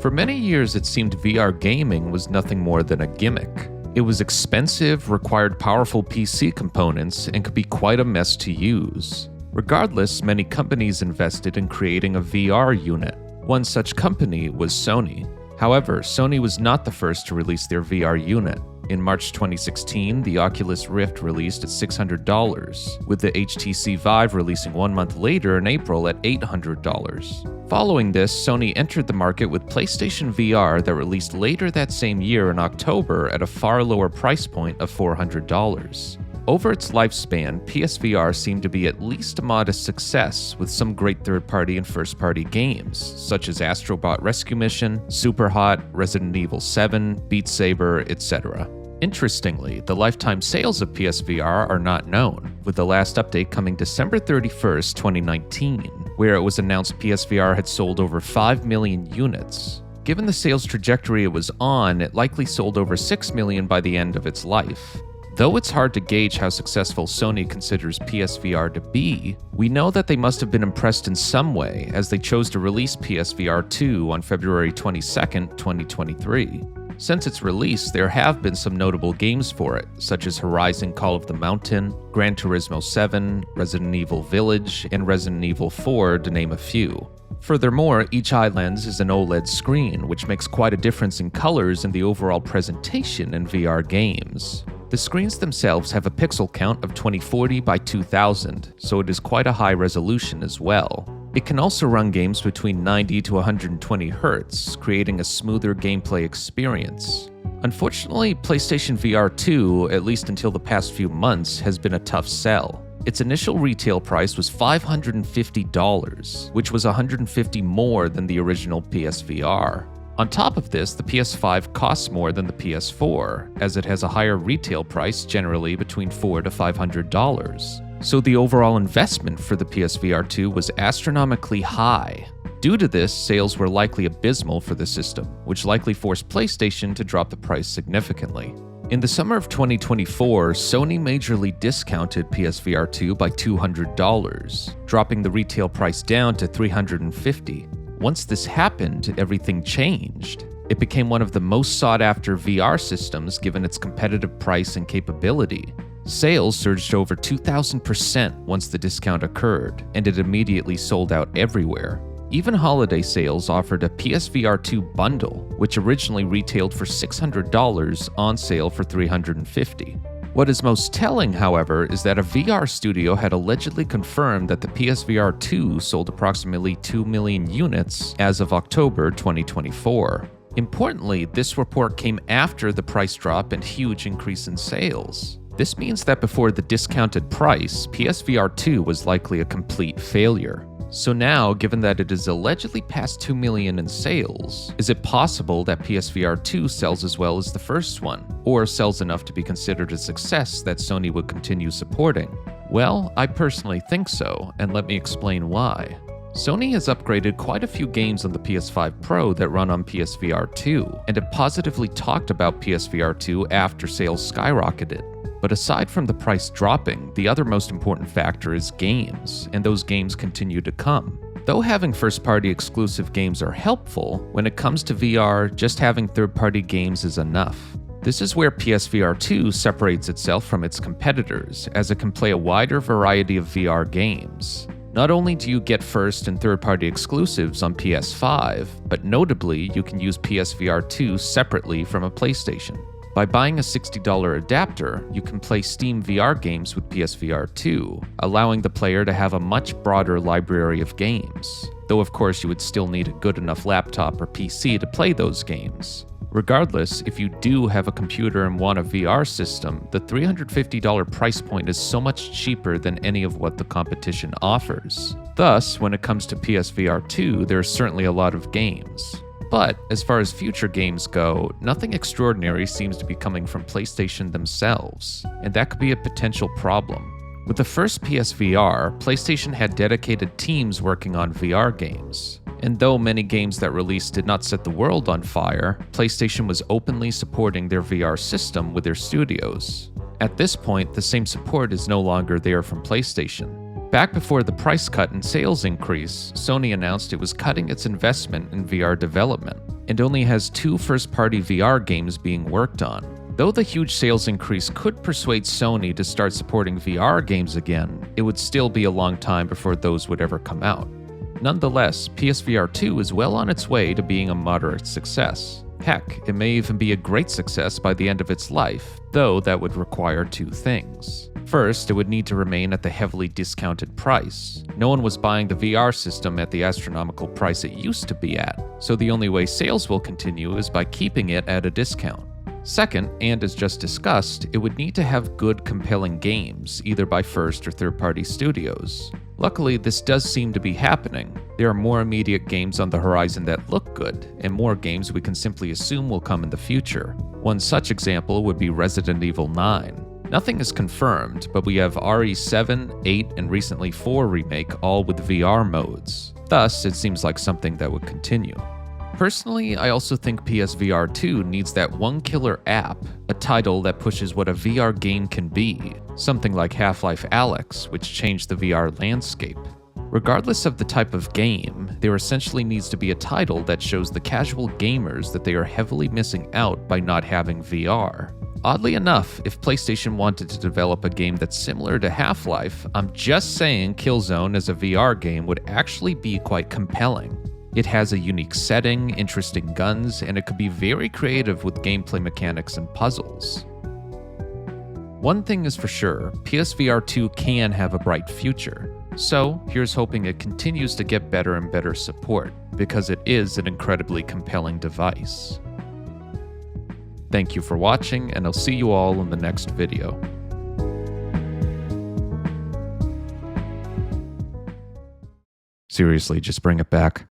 For many years, it seemed VR gaming was nothing more than a gimmick. It was expensive, required powerful PC components, and could be quite a mess to use. Regardless, many companies invested in creating a VR unit. One such company was Sony. However, Sony was not the first to release their VR unit. In March 2016, the Oculus Rift released at $600, with the HTC Vive releasing 1 month later in April at $800. Following this, Sony entered the market with PlayStation VR that released later that same year in October at a far lower price point of $400. Over its lifespan, PSVR seemed to be at least a modest success, with some great third-party and first-party games, such as Astro Bot Rescue Mission, Superhot, Resident Evil 7, Beat Saber, etc. Interestingly, the lifetime sales of PSVR are not known, with the last update coming December 31st, 2019, where it was announced PSVR had sold over 5 million units. Given the sales trajectory it was on, it likely sold over 6 million by the end of its life. Though it's hard to gauge how successful Sony considers PSVR to be, we know that they must have been impressed in some way, as they chose to release PSVR 2 on February 22, 2023. Since its release, there have been some notable games for it, such as Horizon Call of the Mountain, Gran Turismo 7, Resident Evil Village, and Resident Evil 4, to name a few. Furthermore, each eye lens is an OLED screen, which makes quite a difference in colors and the overall presentation in VR games. The screens themselves have a pixel count of 2040 by 2000, so it is quite a high resolution as well. It can also run games between 90 to 120 Hz, creating a smoother gameplay experience. Unfortunately, PlayStation VR 2, at least until the past few months, has been a tough sell. Its initial retail price was $550, which was $150 more than the original PSVR. On top of this, the PS5 costs more than the PS4, as it has a higher retail price, generally between $400 to $500. So the overall investment for the PSVR 2 was astronomically high. Due to this, sales were likely abysmal for the system, which likely forced PlayStation to drop the price significantly. In the summer of 2024, Sony majorly discounted PSVR 2 by $200, dropping the retail price down to $350. Once this happened, everything changed. It became one of the most sought-after VR systems given its competitive price and capability. Sales surged over 2,000% once the discount occurred, and it immediately sold out everywhere. Even holiday sales offered a PSVR 2 bundle, which originally retailed for $600 on sale for $350. What is most telling, however, is that a VR studio had allegedly confirmed that the PSVR 2 sold approximately 2 million units as of October 2024. Importantly, this report came after the price drop and huge increase in sales. This means that before the discounted price, PSVR 2 was likely a complete failure. So now, given that it is allegedly past 2 million in sales, is it possible that PSVR 2 sells as well as the first one, or sells enough to be considered a success that Sony would continue supporting? Well, I personally think so, and let me explain why. Sony has upgraded quite a few games on the PS5 Pro that run on PSVR 2, and have positively talked about PSVR 2 after sales skyrocketed. But aside from the price dropping, the other most important factor is games, and those games continue to come. Though having first-party exclusive games are helpful, when it comes to VR, just having third-party games is enough. This is where PSVR 2 separates itself from its competitors, as it can play a wider variety of VR games. Not only do you get first and third-party exclusives on PS5, but notably, you can use PSVR 2 separately from a PlayStation. By buying a $60 adapter, you can play Steam VR games with PSVR 2, allowing the player to have a much broader library of games. Though of course you would still need a good enough laptop or PC to play those games. Regardless, if you do have a computer and want a VR system, the $350 price point is so much cheaper than any of what the competition offers. Thus, when it comes to PSVR 2, there are certainly a lot of games. But, as far as future games go, nothing extraordinary seems to be coming from PlayStation themselves, and that could be a potential problem. With the first PSVR, PlayStation had dedicated teams working on VR games. And though many games that released did not set the world on fire, PlayStation was openly supporting their VR system with their studios. At this point, the same support is no longer there from PlayStation. Back before the price cut and sales increase, Sony announced it was cutting its investment in VR development, and only has 2 first-party VR games being worked on. Though the huge sales increase could persuade Sony to start supporting VR games again, it would still be a long time before those would ever come out. Nonetheless, PSVR 2 is well on its way to being a moderate success. Heck, it may even be a great success by the end of its life, though that would require 2 things. First, it would need to remain at the heavily discounted price. No one was buying the VR system at the astronomical price it used to be at, so the only way sales will continue is by keeping it at a discount. Second, and as just discussed, it would need to have good, compelling games, either by first or third-party studios. Luckily, this does seem to be happening. There are more immediate games on the horizon that look good, and more games we can simply assume will come in the future. One such example would be Resident Evil 9. Nothing is confirmed, but we have RE7, 8, and recently 4 remake all with VR modes. Thus, it seems like something that would continue. Personally, I also think PSVR 2 needs that one killer app, a title that pushes what a VR game can be, something like Half-Life Alyx, which changed the VR landscape. Regardless of the type of game, there essentially needs to be a title that shows the casual gamers that they are heavily missing out by not having VR. Oddly enough, if PlayStation wanted to develop a game that's similar to Half-Life, I'm just saying Killzone as a VR game would actually be quite compelling. It has a unique setting, interesting guns, and it could be very creative with gameplay mechanics and puzzles. One thing is for sure, PSVR 2 can have a bright future. So, here's hoping it continues to get better and better support, because it is an incredibly compelling device. Thank you for watching, and I'll see you all in the next video. Seriously, just bring it back.